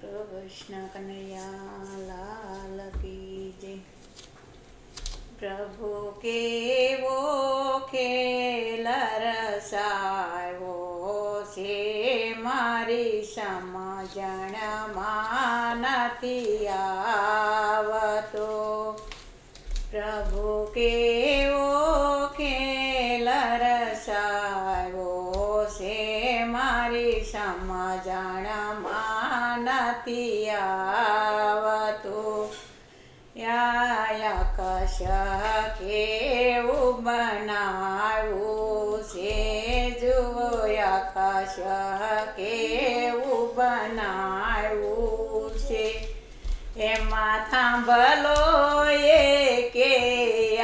કૃષ્ણ કનૈયા લાલ કી જય। પ્રભુ કેવો ખેલ રસાયો છે, મારી સમજણમાં નથી આવતો। પ્રભુ કેવો ખેલ રસાયો છે, મારી સમજણમાં નથી આવતો। આકાશ કેવું બનાવ્યું છે, જુઓ આકાશ કેવું બનાવ્યું છે। એમાં થાંભલો એકે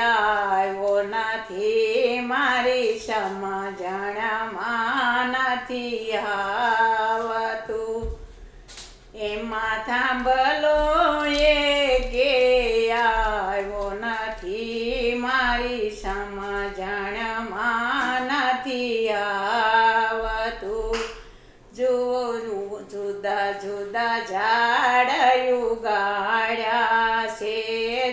આવ્યો નથી, મારી સમજણમાં નથી આવતું। એમાં થાંભલો એકે આવ્યો નથી, મારી સમજણમાં નથી આવતું। જુઓ જુદા જુદા ઝાડ ઉગાડ્યા છે,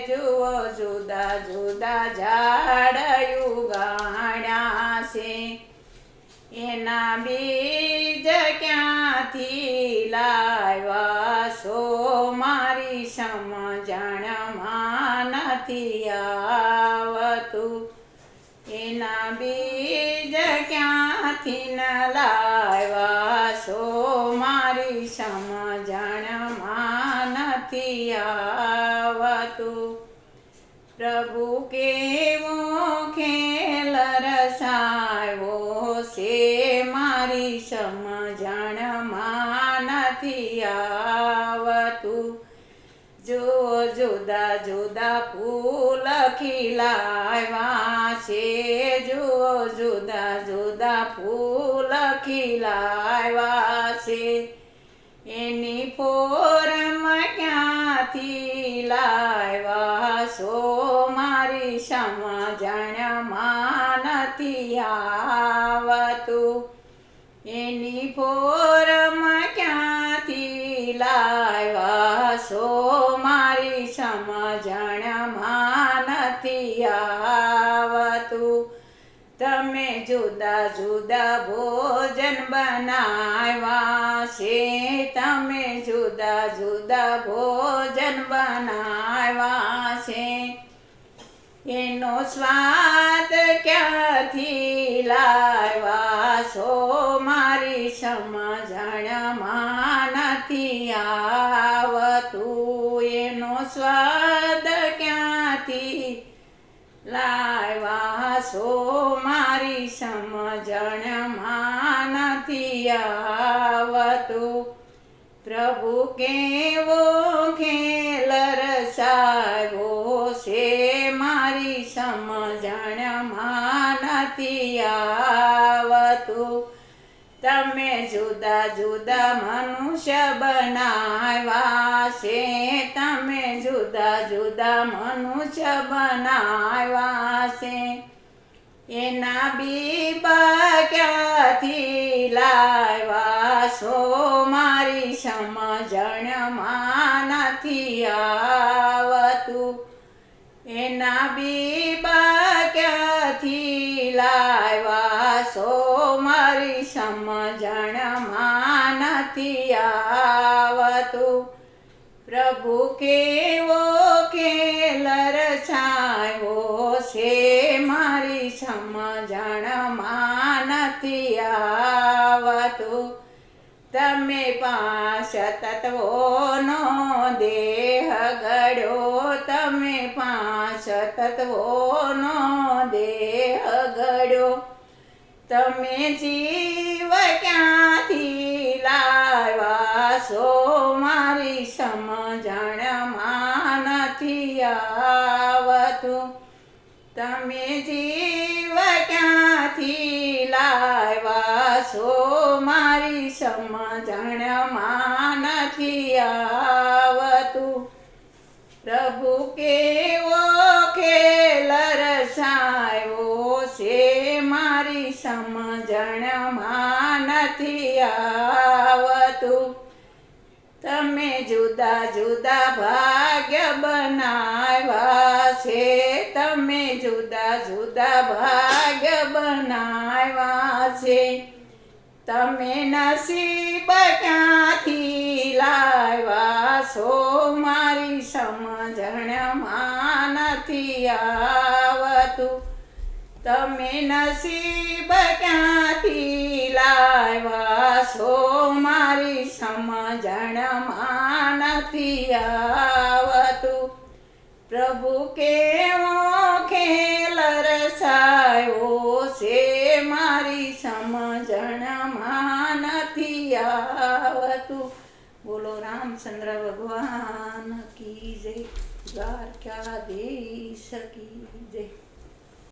જુઓ જુદા જુદા ઝાડ ઉગાડ્યા છે। એના બીજ ક્યાંથી લાવ્યા છો, મારી સમજણમાં નથી આવતું। એના બીજ ક્યાંથી ન લાવ્યા છો, મારી સમજણમાં નથી આવતું। પ્રભુ કેવો ખેલ રસાયો છે, મારી સમજણમાં નથી આવતું। જો જુદા જુદા ફૂલ ખીલાવ્યા છે, જુઓ જુદા જુદા ફૂલ ખીલાવ્યા છે। એની ફોરમ ક્યાંથી લાવ્યા છો, મારી સમજણમાં નથી આવતું। એની ફોરમ ક્યાંથી લાવ્યા છો, મારી સમજણમાં નથી આવતું। તમે જુદા જુદા ભોજન બનાવ્યા છે, તમે જુદા જુદા ભોજન બનાવ્યા છે। એનો સ્વાદ ક્યાંથી લાવ્યા છો, મારી સમજણમાં નથી આવતું। એનો સ્વાદ ક્યાંથી લાવ્યા છો, મારી સમજણમાં નથી આવતું। પ્રભુ કેવો ખેલ રસાયો છે, મારી સમજણમાં નથી આવતું। તમે જુદા જુદા મનુષ્ય બનાવ્યા છે, તમે જુદા જુદા મનુષ્ય બનાવ્યા છે। એના બીબા ક્યાંથી લાવ્યા છો, મારી સમજણમાં નથી આવતું। એના બીબા ક્યાંથી લાવ્યા છો, મારી સમજણમાં નથી આવતું। પ્રભુ કેવો ખેલ રચાયો છે, મારી સમજણમાં નથી આવતું। તમે પાંચ તત્વોનો દેહ ગળ્યો, તમે પાંચ તત્વોનો દેહ ગળ્યો। તમે જીવ ક્યાંથી લાવ્યા છો, મારી સમજણમાં નથી આવતું। તમે જીવ ક્યાંથી લાવ્યા છો, મારી સમજણમાં નથી આવતું। પ્રભુ કેવો ખેલ રસાયો છે, મારી સમજણમાં નથી આવતું। તમે જુદા જુદા ભાગ્ય બનાવ્યા છે, તમે જુદા જુદા ભાગ્ય બનાવ્યા છે. તમે નસીબ ક્યાંથી લાવ્યા છો, મારી સમજણમાં નથી આવતું. તમે નસીબ ક્યાંથી લાવ્યા છો, મારી સમજણમાં નથી આવતું. પ્રભુ કેવો ખેલ રચાયો છે, મારી સમજણમાં નથી આવતું. બોલો રામચંદ્ર ભગવાન કી જય, દ્વારકાધીશ કી જય.